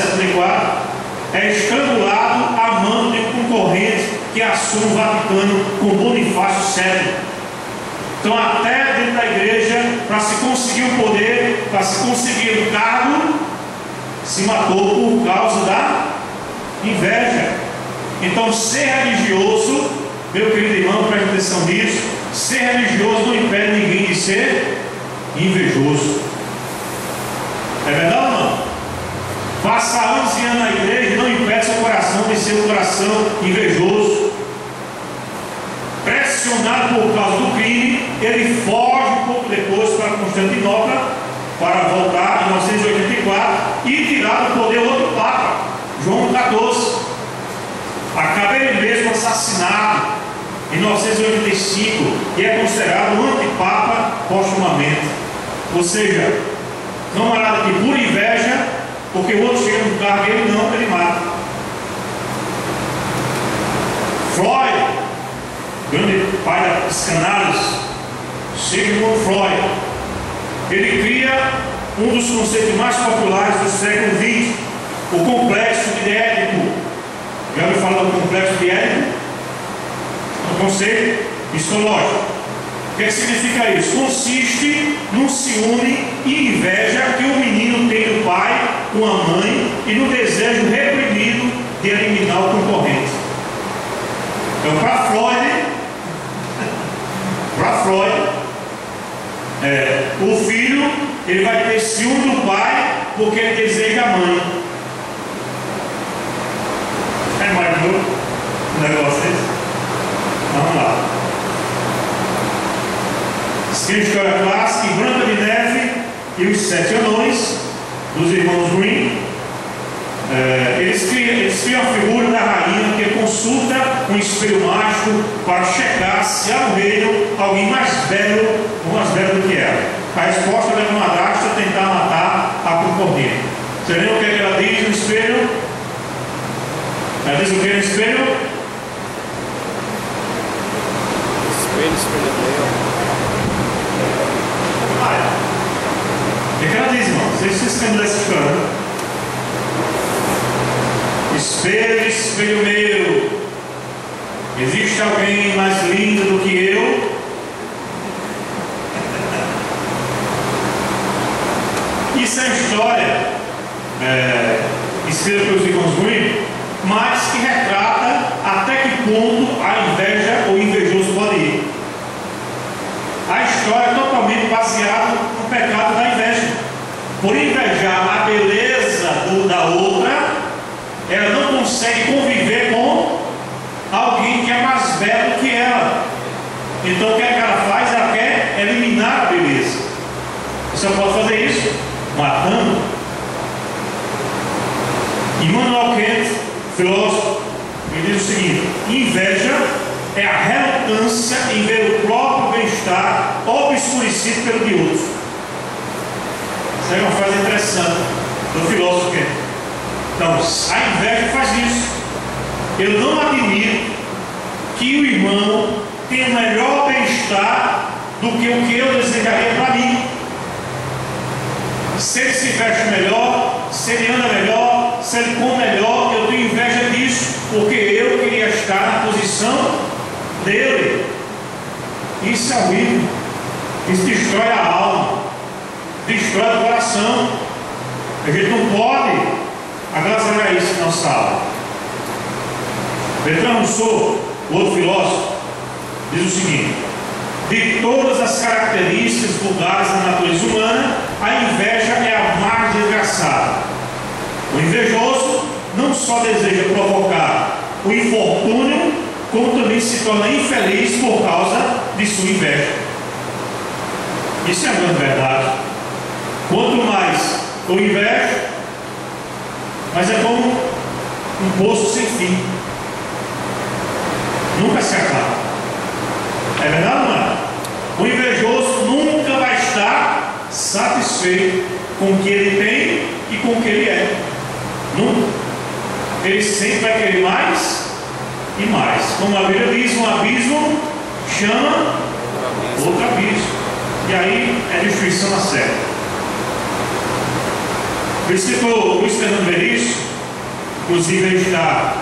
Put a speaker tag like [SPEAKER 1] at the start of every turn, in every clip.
[SPEAKER 1] 1974, é estrangulado a mão de um concorrente que assume o Vaticano com Bonifácio VII. Então, até dentro da igreja, para se conseguir o poder, para se conseguir o cargo, se matou por causa da inveja. Então, ser religioso, meu querido irmão, preste atenção nisso, ser religioso não impede ninguém de ser invejoso. É verdade ou não? Passar anos e anos na igreja não impede seu coração de ser um coração invejoso. Pressionado por causa do crime, ele foge um pouco depois para Constantinopla, para voltar em 1984 e tirar do poder outro Papa, João XIV. Acaba ele mesmo assassinado em 1985 e é considerado um antipapa postumamente. Ou seja, camarada que por inveja, porque o outro chega no cargo e ele não, ele mata. Freud, grande pai da psicanálise, Sigmund Freud, ele cria um dos conceitos mais populares do século XX, o complexo de Édipo. Já ouviu falar do complexo de Édipo? É um conceito psicológico. O que significa isso? Consiste num ciúme e inveja que o menino tem do pai com a mãe e no desejo reprimido de eliminar o concorrente. Então, para Freud, o filho ele vai ter ciúme do pai porque ele deseja a mãe. É mais um negócio desse? Vamos lá. Escrita história clássica em Branca de Neve e os Sete Anões, dos irmãos Grimm. Eles criam a figura da rainha que consulta um espelho mágico para checar se há no reino alguém mais belo ou mais belo do que ela. A resposta leva uma madrasta a tentar matar a concorrente. Você lembra o que ela diz no espelho? Ela diz o que no espelho?
[SPEAKER 2] Espelho meu.
[SPEAKER 1] O que ela diz, irmão? Vocês lembram dessa história, né? Espelho, espelho meu, existe alguém mais lindo do que eu? Isso é história escrita pelos irmãos Grimm, mas que retrata até que ponto a inveja ou invejoso pode ir. A história é totalmente baseada no pecado da inveja. Por invejar a beleza da outra, ela não consegue conviver com alguém que é mais belo que ela. Então o que ela faz? Ela quer eliminar a beleza. Você pode fazer isso matando. Immanuel Kant, filósofo, ele diz o seguinte: inveja é a relutância em ver o próprio bem-estar obscurecido pelo de outros. Essa é uma frase interessante do filósofo Kant. Então, a inveja faz isso. Eu não admiro que o irmão tenha o melhor bem-estar do que o que eu desejaria para mim. Se ele se veste melhor, se ele anda melhor, se ele come melhor, eu tenho inveja disso, porque eu queria estar na posição dele. Isso é horrível. Isso destrói a alma, destrói o coração. A gente não pode agasalhar isso na nossa alma. Bertrand Rousseau, o outro filósofo, diz o seguinte: de todas as características vulgares da natureza humana, a inveja é a mais desgraçada. O invejoso não só deseja provocar o infortúnio, como também se torna infeliz por causa de sua inveja. Isso é a grande verdade. Quanto mais eu invejo, mas é como um poço sem fim, nunca se acaba. É verdade ou não é? O invejoso nunca vai estar satisfeito com o que ele tem e com o que ele é. Nunca. Ele sempre vai querer mais e mais. Como a Bíblia diz, um abismo chama outro abismo. E aí é destruição na certa. O escritor Luiz Fernando Veríssimo, Inclusive ele está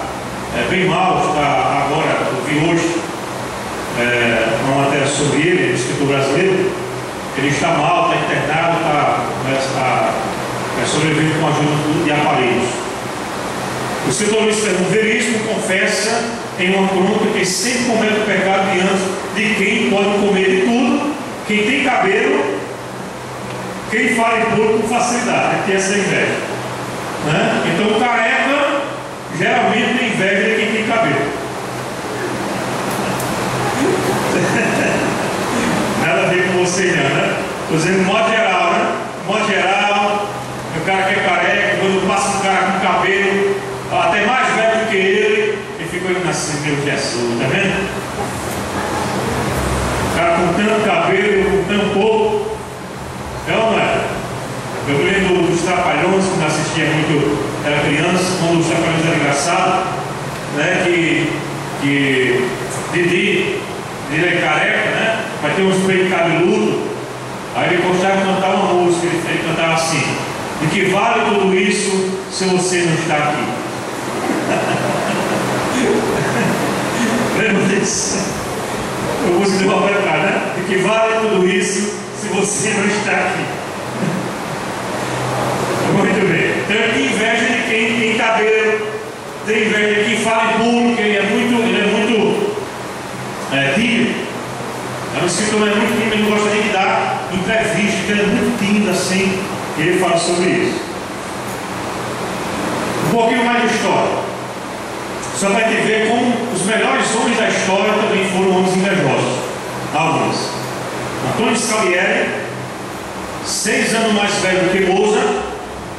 [SPEAKER 1] bem mal, está agora, eu vi hoje uma matéria sobre ele, escritor brasileiro. Ele está mal, está internado, está sobrevivendo com a ajuda de aparelhos. O escritor Luiz Fernando Veríssimo confessa em uma crônica que sempre comete o pecado diante de quem pode comer de tudo, quem tem cabelo, quem fala em público com facilidade, tem essa inveja. Né? Então o careca geralmente tem inveja de quem tem cabelo. Nada a ver com você não, né? Estou dizendo de modo geral, né? De modo geral, o cara que é careca, quando passa um cara com cabelo até mais velho do que ele fica olhando assim, meu Jesus, tá vendo? O cara com tanto cabelo, com tanto pouco, é ou não é? Eu me lembro dos Trapalhões, quando assistia muito, era criança, quando os Trapalhões eram engraçados, né? Que Didi é careca, né? Vai ter uns peitos cabeludos. Aí ele gostava de cantar uma música, ele cantava assim: de que vale tudo isso se você não está aqui? Lembra disso? A música de Roberto Carlos, né? De que vale tudo isso se você não está aqui? Muito bem. Então ele tem inveja de quem tem cabelo, tem inveja de quem fala em público, ele é muito tímido. É um escritor muito tímido, ele não gosta nem de dar entrevista, ele é muito tímido assim, e ele fala sobre isso. Um pouquinho mais de história. Só vai te ver como os melhores homens da história também foram homens invejosos. Alguns. Antônio Salieri, 6 anos mais velho do que Mozart,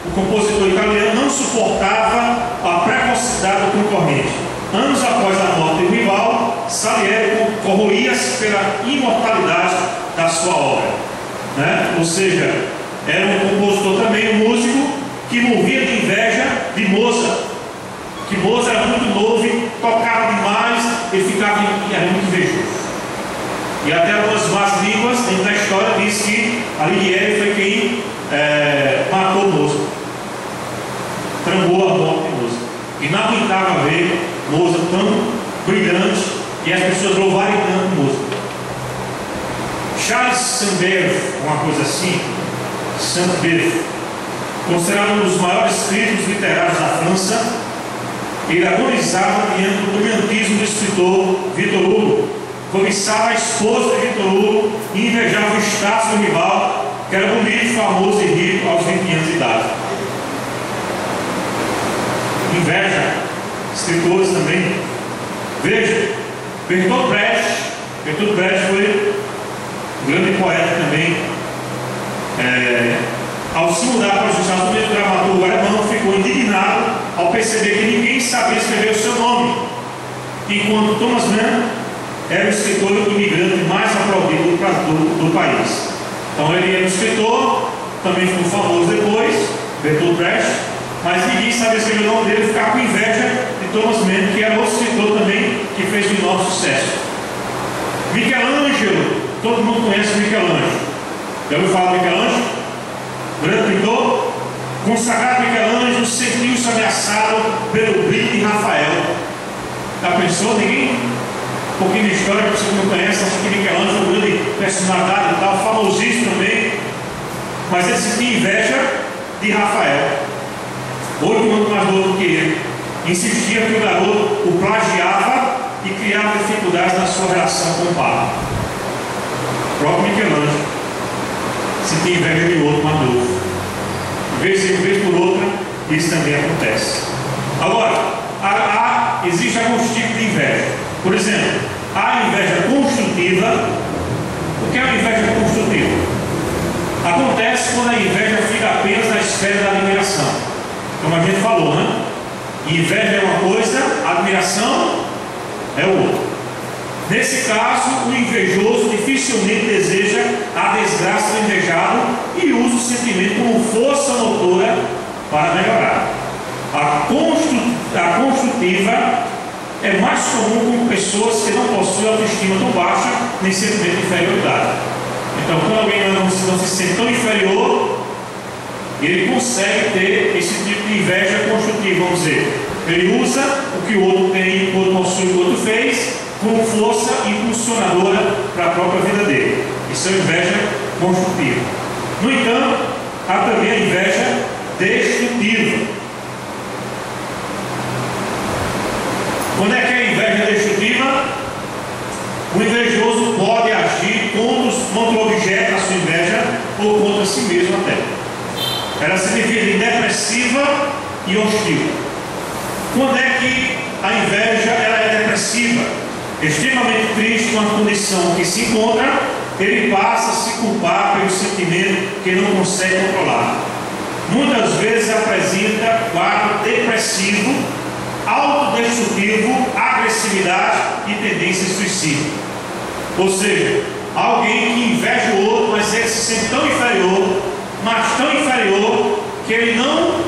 [SPEAKER 1] o compositor italiano, não suportava a precocidade do concorrente. Anos após a morte do rival, Salieri corroía-se pela imortalidade da sua obra. Né? Ou seja, era um compositor também, um músico, que morria de inveja de Mozart. Que Mozart era muito novo, tocava demais, ele era muito invejoso. E até algumas más línguas dentro da história diz que Alighieri foi quem matou Mozart, tramou a morte de Mozart, e não aguentava ver Mozart tão brilhante e as pessoas louvarem tanto Mozart. Charles Saint-Beuve, uma coisa assim, Saint-Beuve, considerado um dos maiores críticos literários da França, ele agonizava diante do brilhantismo do escritor Victor Hugo, cobiçava a esposa de Victor Hugo e invejava o status do rival, que era bonito, famoso e rico aos 20 anos de idade. Inveja, escritores também. Veja, Bertolt Brecht foi um grande poeta também. Ao se mudar para os Estados Unidos, o dramaturgo alemão ficou indignado ao perceber que ninguém sabia escrever o seu nome, enquanto Thomas Mann era o escritor imigrante mais aplaudido do país. Então ele era um escritor, também ficou famoso depois, Bertolt Brecht, mas ninguém sabia escrever o nome dele, ficava com inveja de Thomas Mann, que era outro escritor também, que fez um enorme sucesso. Michelangelo, todo mundo conhece Michelangelo. Já ouviu falar de Michelangelo? Grande pintor. Consagrado Michelangelo sentiu-se ameaçado pelo brilho de Rafael. Já pensou? Ninguém? Um pouquinho de história que você não conhece, acha que Michelangelo é uma grande personalidade e tal, famosíssimo também, mas ele sentia inveja de Rafael, 8 anos mais novo que ele. Insistia que o garoto o plagiava e criava dificuldades na sua relação com o pai. O próprio Michelangelo sentia inveja de outro mais novo. De vez por outra, isso também acontece. Agora, existe alguns tipos de inveja. Por exemplo, a inveja construtiva. O que é a inveja construtiva? Acontece quando a inveja fica apenas na esfera da admiração, como a gente falou, né? Inveja é uma coisa, admiração é outra. Nesse caso, o invejoso dificilmente deseja a desgraça do invejado e usa o sentimento como força motora para melhorar. A construtiva é mais comum com pessoas que não possuem autoestima tão baixa nem sentimento de inferioridade. Então, quando alguém não se sente tão inferior, ele consegue ter esse tipo de inveja construtiva, vamos dizer. Ele usa o que o outro tem, o outro possui, o que o outro fez, como força impulsionadora para a própria vida dele. Isso é inveja construtiva. No entanto, há também a inveja destrutiva. Quando é que a inveja é destrutiva? O invejoso pode agir contra o objeto da sua inveja ou contra si mesmo até. Ela se divide em depressiva e hostil. Quando é que a inveja ela é depressiva? Extremamente triste com a condição que se encontra, ele passa a se culpar pelo sentimento que não consegue controlar. Muitas vezes apresenta quadro depressivo, autodestrutivo, agressividade e tendência a suicídio. Ou seja, alguém que inveja o outro, mas ele se sente tão inferior, mas tão inferior, que ele não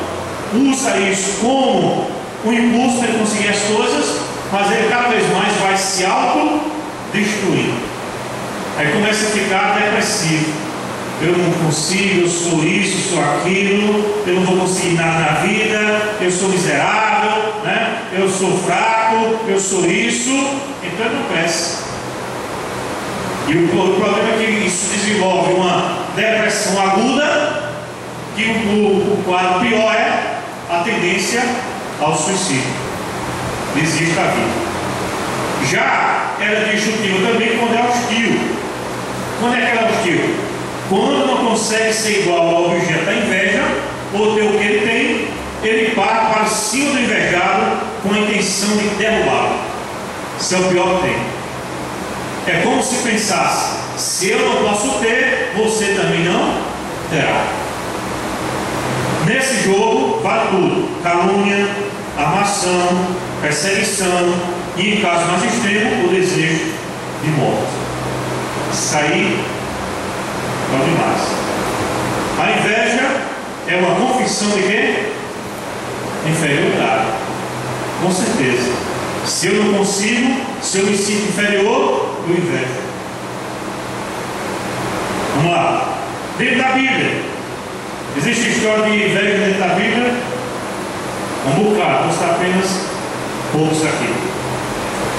[SPEAKER 1] usa isso como um impulso para ele conseguir as coisas, mas ele cada vez mais vai se autodestruir. Aí começa a ficar depressivo. Eu não consigo, eu sou isso, sou aquilo, eu não vou conseguir nada na vida, eu sou miserável, né? Eu sou fraco, eu sou isso, então ele não cresce. E o problema é que isso desenvolve uma depressão aguda, que o quadro pior é a tendência ao suicídio. Desiste da vida. Já ela é destrutiva também quando é hostil. Quando é que ela é hostil? Quando não consegue ser igual ao objeto da inveja, ou ter o que ele tem, ele parte para cima do invejado com a intenção de derrubá-lo. Isso é o pior que tem. É como se pensasse: se eu não posso ter, você também não terá. Nesse jogo vale tudo: calúnia, armação, perseguição e, em caso mais extremo, o desejo de morte. Isso aí é demais. A inveja é uma confissão de quê? Inferioridade. Com certeza. Se eu não consigo, se eu me sinto inferior, eu invejo. Vamos lá. Dentro da Bíblia, existe história de inveja dentro da Bíblia? Um bocado, vou citar apenas poucos aqui.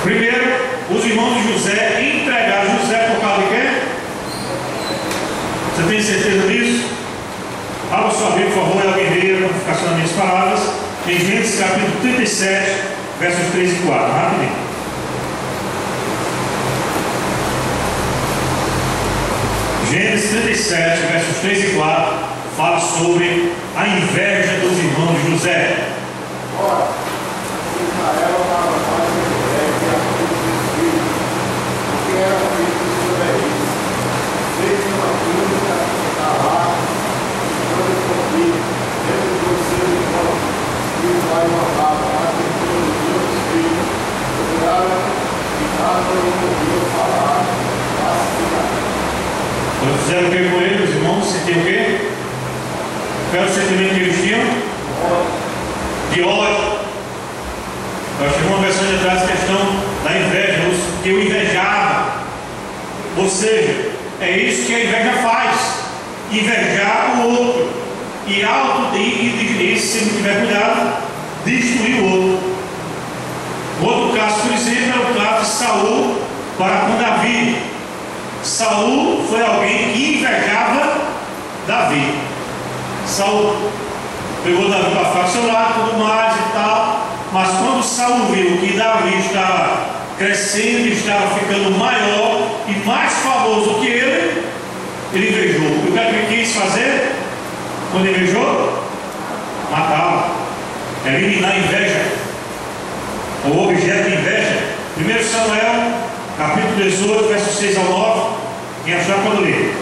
[SPEAKER 1] Primeiro, os irmãos de José entregaram José por causa de quê? Você tem certeza disso? Abra sua Bíblia, por favor, e alguém leia para ficar só nas minhas palavras. Em Gênesis capítulo 37, versos 3 e 4. Rapidinho. Gênesis 37, versos 3 e 4, fala sobre a inveja dos irmãos de José.
[SPEAKER 3] Ora, Israel amava mais José que a todos os filhos, porque era filho de sua velhice. Fez uma túnica da lá, quando confio, dentro dos seus irmãos, e o pai mandava a atenção dos outros filhos, procurava e nada não ouviu falar,
[SPEAKER 1] Quando fizeram o que com ele, os irmãos sentiam o quê? Qual era o sentimento que eles tinham? De ódio. Eu achei uma versão de trás a questão da inveja, que eu invejava. Ou seja, é isso que a inveja faz: invejar o outro. E se não tiver cuidado, destruir o outro. Outro caso, por exemplo, é o caso de Saul para com Davi. Saul foi alguém que invejava Davi. Saul pegou Davi para ficar ao seu lado e tudo mais e tal. Mas quando Saul viu que Davi estava crescendo, estava ficando maior e mais famoso que ele invejou. E o que ele quis fazer? Quando invejou? Matá-lo. Eliminar a inveja. O objeto de inveja. 1 Samuel, capítulo 18, versos 6 ao 9. Quem achar pode ler.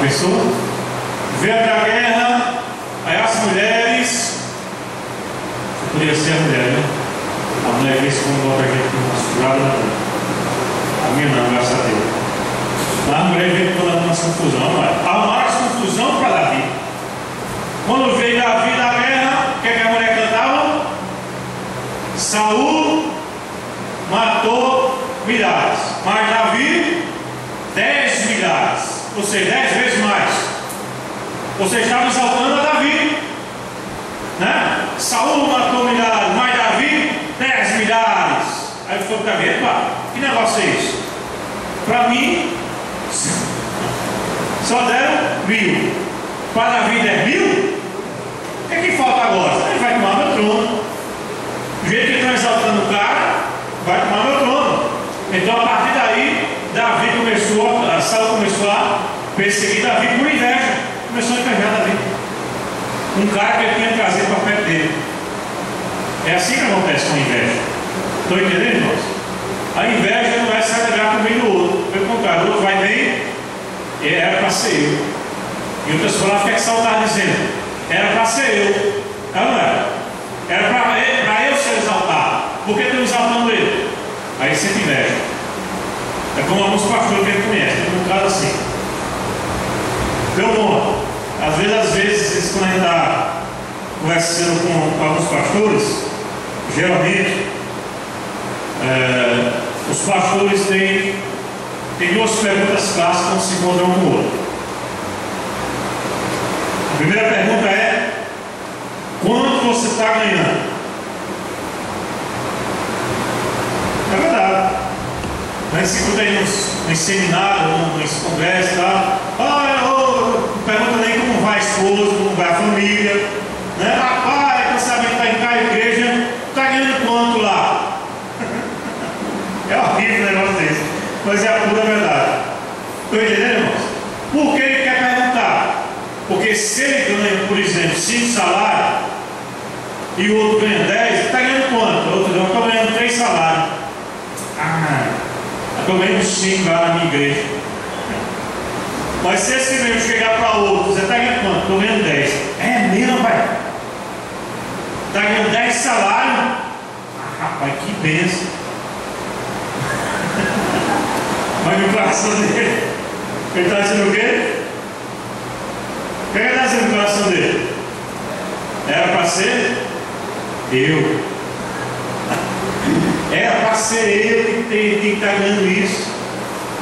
[SPEAKER 1] pensou? Veio a guerra, aí as mulheres, poderia ser a mulher, né? A mulher vê se como bota a gente numa surada, a minha não, graças a Deus. Mas a mulher veio toda uma confusão, não é? Arrumaram essa confusão para Davi. Quando veio Davi da guerra, o que a mulher cantava? Saul matou milhares, mas Davi 10 milhares, ou seja, 10 vezes mais. Ou seja, estava exaltando a Davi, né? Saul matou milhares, mas Davi 10 milhares. Aí ficou para ver, pá, que negócio é isso? Para mim só deram 1000. Para Davi 10.000? O que é que falta agora? Ele vai tomar meu trono. Do jeito que estão exaltando o cara, vai tomar meu trono. Então a partir daí, Saul começou a perseguir Davi por inveja. Começou a invejar Davi. Um cara que ele tinha trazido para perto dele. É assim que acontece com a inveja. Estão entendendo, irmãos? A inveja não é se alegrar com o bem do outro. Pelo contrário, o outro vai bem, era para ser eu. E outras palavras, o que é que Saul está dizendo? Era para ser eu. Ela não era. Era para eu ser exaltado. Por que estão exaltando ele? Aí sente inveja. É como alguns pastores que ele conhece. Tem um caso assim. Então, bom, às vezes, quando a gente está conversando com alguns pastores, geralmente, os pastores têm duas perguntas clássicas quando se encontram um com o outro. A primeira pergunta é: quanto você está ganhando? É verdade. Mas se escuta aí nos seminários, nos congressos, tá? Não pergunta nem como vai a esposa, como vai a família, né? Rapaz, quando sabe que está em cada igreja, está ganhando quanto lá? É horrível o negócio desse, mas é a pura verdade. Estão entendendo, irmãos? Por que ele quer perguntar? Porque se ele ganha, por exemplo, 5 salários e o outro ganha 10, está ganhando quanto? O outro não, estou ganhando 3 salários. Estou ganhando 5 lá na minha igreja. Mas se esse mesmo chegar para outro, você está ganhando quanto? Estou ganhando 10. É mesmo, pai? Está ganhando 10 salários? Rapaz, que bênção. Mas no coração dele, ele está dizendo o quê? O que ele está dizendo no coração dele? Era para ser eu. Era para ser eu que tem que estar ganhando isso.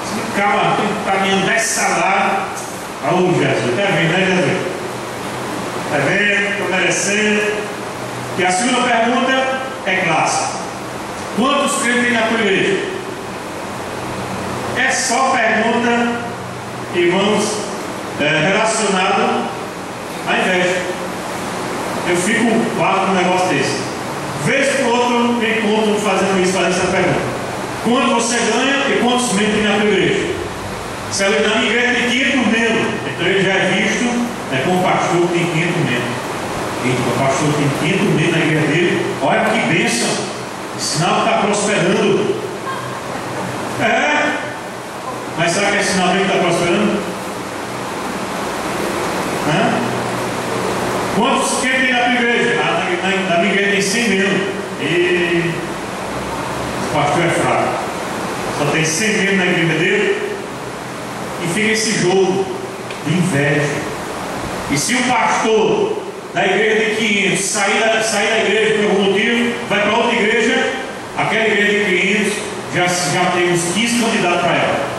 [SPEAKER 1] Se calma, tem que estar ganhando 10 salários. Oh, Jesus, está vendo, né, Jesus? Está vendo? Estou merecendo. E a segunda pergunta é clássica: quantos crentes tem na tua igreja? É só pergunta, irmãos, relacionada à inveja. Eu fico parado com um negócio desse. Vez por outro, me encontro fazendo essa pergunta: quanto você ganha e quantos membros tem na tua igreja? Se na minha igreja tem 500 membros, então ele já é visto como um pastor que tem 500 membros. Eita, o pastor tem 500 membros na igreja dele, olha que bênção, sinal que está prosperando. Mas será que é sinal dele que está prosperando? Quantos quem tem na tua igreja? Na minha igreja tem 100 membros. E o pastor é fraco. Só tem 100 membros na igreja dele. E fica esse jogo de inveja. E se o pastor da igreja de 500 sair da igreja por algum motivo, vai para outra igreja, aquela igreja de 500 já tem uns 15 candidatos para ela.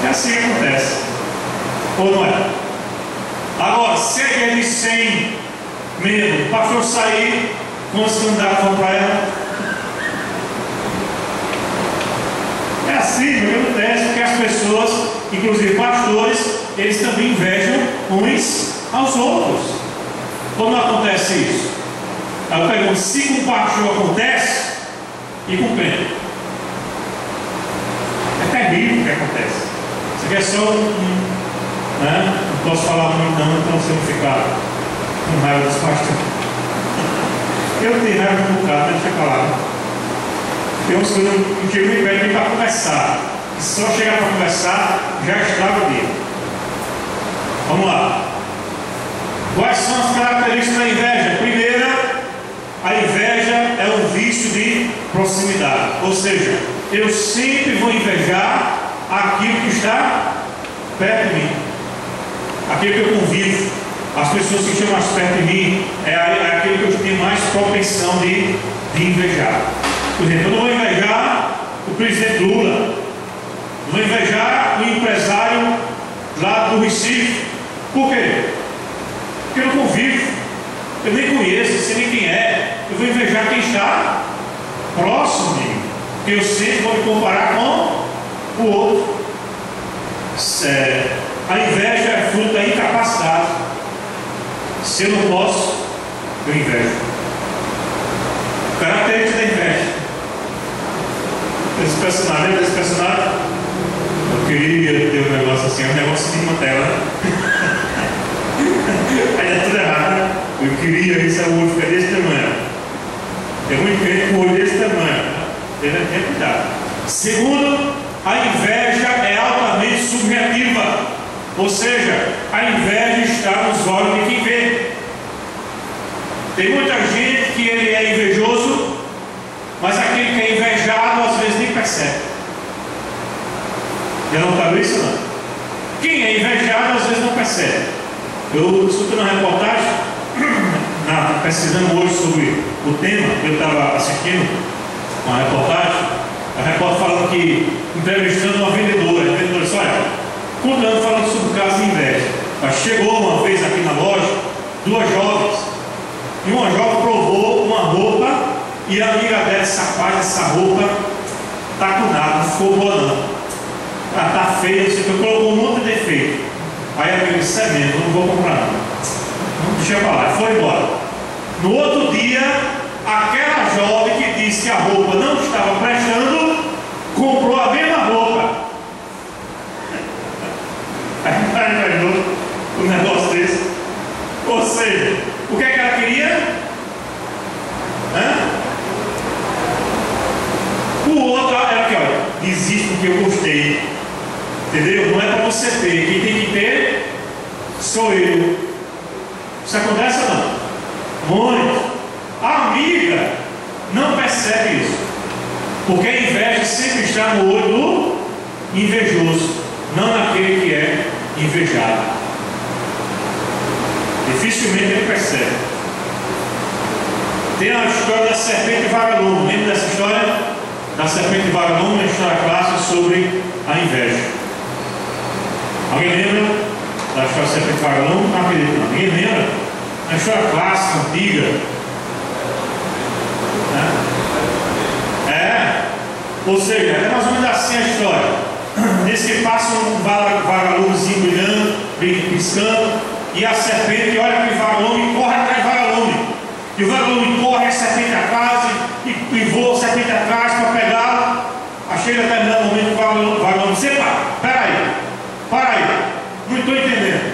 [SPEAKER 1] É assim que acontece. Ou não é? Agora, se a igreja de 100 membros, o pastor sair, quantos candidatos vão para ela? É assim que acontece, porque as pessoas, inclusive pastores, eles também invejam uns aos outros. Como acontece isso? Eu pergunto: se com o pastor acontece, e com quem? É terrível o que acontece. Isso aqui é só né? Não posso falar muito não, então você não ficar com raiva dos pastores. Eu tenho raiva de um bocado, deixa eu falar. Tem umas coisas que eu me pego para conversar. que só chegar para conversar já estraga o dia. Vamos lá. Quais são as características da inveja? Primeira, a inveja é um vício de proximidade. Ou seja, eu sempre vou invejar aquilo que está perto de mim, aquilo que eu convivo. As pessoas que estão mais perto de mim é aquilo que eu tenho mais propensão de invejar. Por exemplo, eu não vou invejar o presidente Lula, não vou invejar o empresário lá do Recife. Por quê? Porque eu não convivo, eu nem conheço, não sei nem quem é. Eu vou invejar quem está próximo de mim, porque eu sempre vou me comparar com o outro. A inveja é fruto da incapacidade. Se eu não posso, eu invejo. Característica da inveja. Esse personagem, lembra desse personagem? Eu queria ter um negócio assim, um negócio de uma tela. Aí é tudo errado, né? Eu queria isso, o olho fica desse tamanho. Tem muito crente com o olho desse tamanho. Tenha cuidado. Segundo, a inveja é altamente subjetiva. Ou seja, a inveja está nos olhos de quem vê. Tem muita gente que ele é invejoso, mas aquele que é invejado às vezes nem percebe. Já não está isso, não? Quem é invejado às vezes não percebe. Eu escutei uma reportagem, pesquisando hoje sobre o tema, eu estava assistindo uma reportagem, a repórter falando que, entrevistando uma vendedora, a vendedora disse, olha, contando, falando sobre o caso de inveja. Mas chegou uma vez aqui na loja, duas jovens, e uma jovem provou uma roupa, e a amiga dela disse, rapaz, essa roupa tá com nada, não ficou boa não. Ela tá feia, você colocou um monte de defeito. Aí a amiga disse, é mesmo, não vou comprar não. Deixa eu falar, foi embora. No outro dia, aquela jovem que disse que a roupa não estava prestando, comprou a mesma roupa. Aí imaginou um negócio desse? Ou seja, o que é que ela queria? O outro era que, olha, desiste do que eu gostei. Entendeu? Não é para você ter. Quem tem que ter sou eu. Isso acontece ou não? Muito. A amiga não percebe isso. Porque a inveja sempre está no olho do invejoso, não naquele que é invejado. Dificilmente ele percebe. Tem a história da serpente vagalume. Lembra dessa história? Da serpente vagalume, uma história clássica sobre a inveja. Alguém lembra da história da serpente vagalume? Não acredito não. Ninguém lembra? Uma história clássica, antiga. Ou seja, é mais ou menos assim a história. Diz que passa um vagalumezinho brilhando, piscando, e a serpente olha para o vagalume e corre atrás do vagalume. E o vagalume corre, a serpente atrás, e voa a serpente atrás para pegá-la. Aí chega a determinado momento o vagalume diz, para aí, não estou entendendo.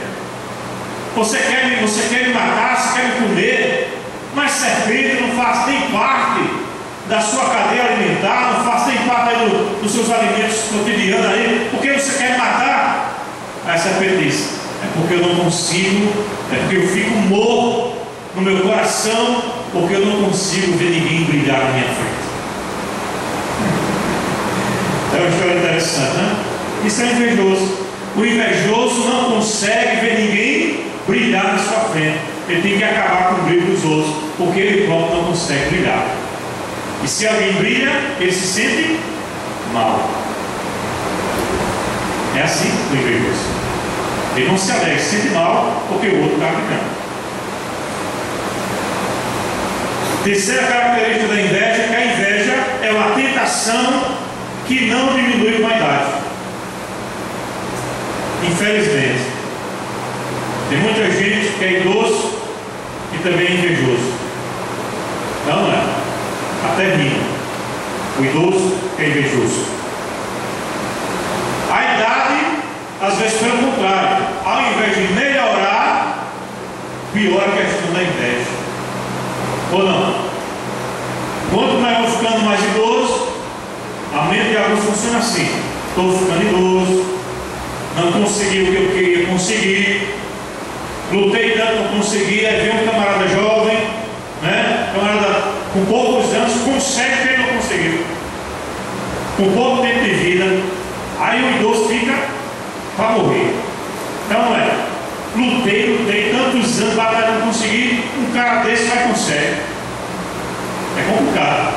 [SPEAKER 1] Você quer me matar, você quer me comer, mas serpente não faz nem parte da sua cadeia alimentar, não faz nem parte dos seus alimentos cotidianos aí, por que você quer me matar? Aí a serpente diz, é porque eu não consigo, é porque eu fico morto no meu coração, porque eu não consigo ver ninguém brilhar na minha frente. É uma história interessante, né? Isso é invejoso. O invejoso não consegue ver ninguém brilhar na sua frente. Ele tem que acabar com o brilho dos outros, porque ele próprio não consegue brilhar. E se alguém brilha, ele se sente mal. É assim o invejoso. Ele não se alegra, se sente mal porque o outro está brilhando. Terceira característica da inveja é que a inveja é uma tentação que não diminui com a idade. Infelizmente, tem muita gente que é idoso e também é invejoso. Não é? Até rima. O idoso é invejoso. A idade, às vezes, pelo contrário, ao invés de melhorar, piora a questão da inveja. Ou não? Quanto mais eu vou ficando mais idoso, a mente de alguns funciona assim. estou ficando idoso, não consegui o que eu queria conseguir, lutei tanto, não consegui. Aí vem um camarada jovem, né? Camarada com poucos anos, consegue o que ele não conseguiu, com pouco tempo de vida. Aí o idoso fica para morrer. Então não é, lutei tantos anos, batalhando, não consegui. Um cara desse vai consegue. É complicado.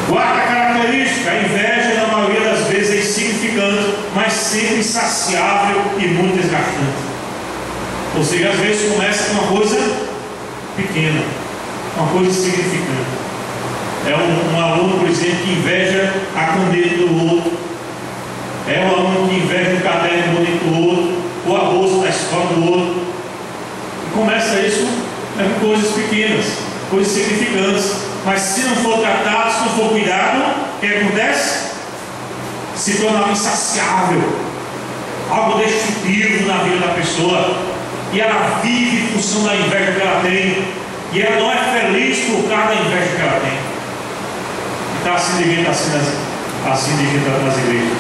[SPEAKER 1] Quarta característica: a inveja, na maioria das vezes, é insignificante, mas sempre insaciável e muito desgastante. Ou seja, às vezes começa com uma coisa pequena, uma coisa insignificante. É um aluno, por exemplo, que inveja a caneta do outro. É um aluno que inveja o caderno bonito do outro, ou a bolsa da escola do outro. E começa isso com coisas pequenas, coisas significantes. Mas se não for tratado, se não for cuidado, o que acontece? Se torna algo insaciável, algo destrutivo na vida da pessoa. E ela vive em função da inveja que ela tem. E ela não é feliz por causa da inveja que ela tem. Então assim devia estar assim devia estar nas igrejas,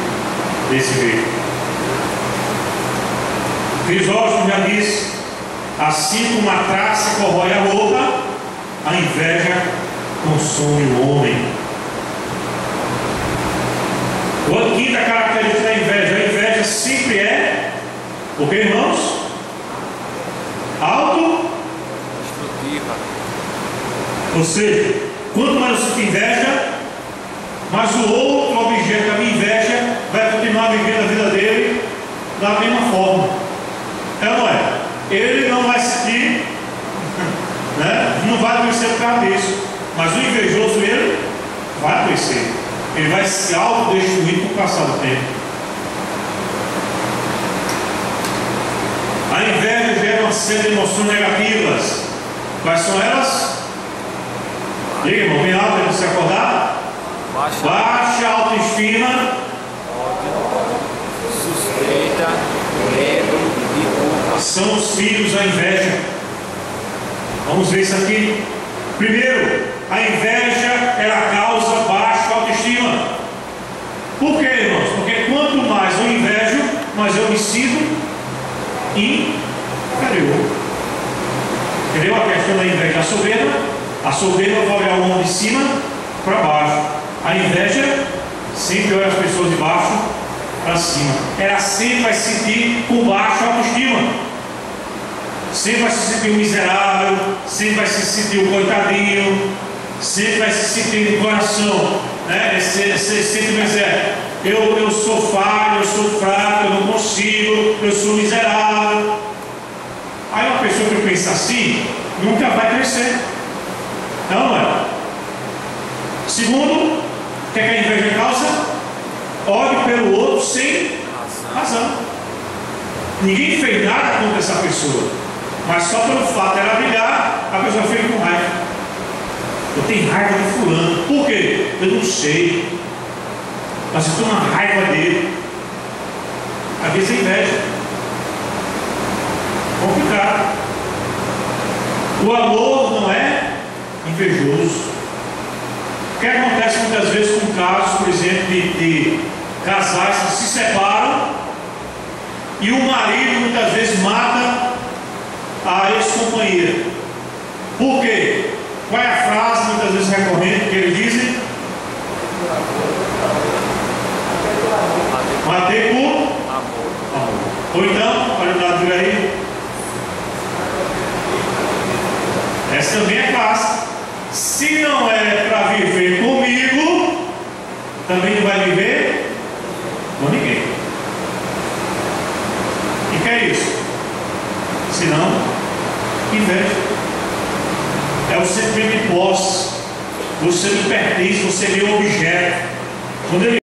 [SPEAKER 1] desse jeito. Crisóstomo já disse: assim como a traça corrói a roupa, a inveja consome o homem. A quinta característica da inveja: a inveja sempre é, o que, irmãos? Autodestrutiva. Ou seja, quanto mais eu sinto inveja, mas o outro objeto da minha inveja vai continuar vivendo a vida dele da mesma forma. É ou não é? Ele não vai sentir, né? Não vai adoecer por causa disso. Mas o invejoso, ele vai adoecer. Ele vai se autodestruir com o passar do tempo. A inveja gera uma série de emoções negativas. Quais são elas? Diga, irmão, bem alto para você acordar. Baixa autoestima,
[SPEAKER 2] suspeita, medo e culpa.
[SPEAKER 1] São os filhos da inveja. Vamos ver isso aqui. Primeiro, a inveja ela causa baixa autoestima. Por quê, irmãos? Porque quanto mais eu invejo, mais eu me sinto inferior. Entendeu a questão da inveja? A soberba vai olhar o homem de cima para baixo. A inveja sempre olha as pessoas de baixo para cima. Ela sempre vai se sentir com baixa autoestima. Sempre vai se sentir um miserável, sempre vai se sentir um coitadinho, sempre vai se sentir no coração, né? Sempre vai dizer: eu sou falho, eu sou fraco, eu não consigo, eu sou miserável. Aí uma pessoa que pensa assim nunca vai crescer. Não é? Segundo, o que é que a inveja causa? Ódio pelo outro sem razão. Ninguém fez nada contra essa pessoa, mas só pelo fato de ela brilhar, a pessoa fica com raiva. Eu tenho raiva de fulano. Por quê? Eu não sei, mas eu estou na raiva dele. Às vezes é inveja. Complicado. O amor não é invejoso. O que acontece muitas vezes com casos, por exemplo, de casais que se separam e o marido muitas vezes mata a ex-companheira. Por quê? Qual é a frase muitas vezes recorrente que eles dizem? Matei por amor. Ou então, olha o dado aí. Essa também é clássica. Se não é para viver comigo, também não vai viver com ninguém. E que é isso? Se não, inveja. É o sentimento de posse. Você me pertence, você é meu objeto. Quando ele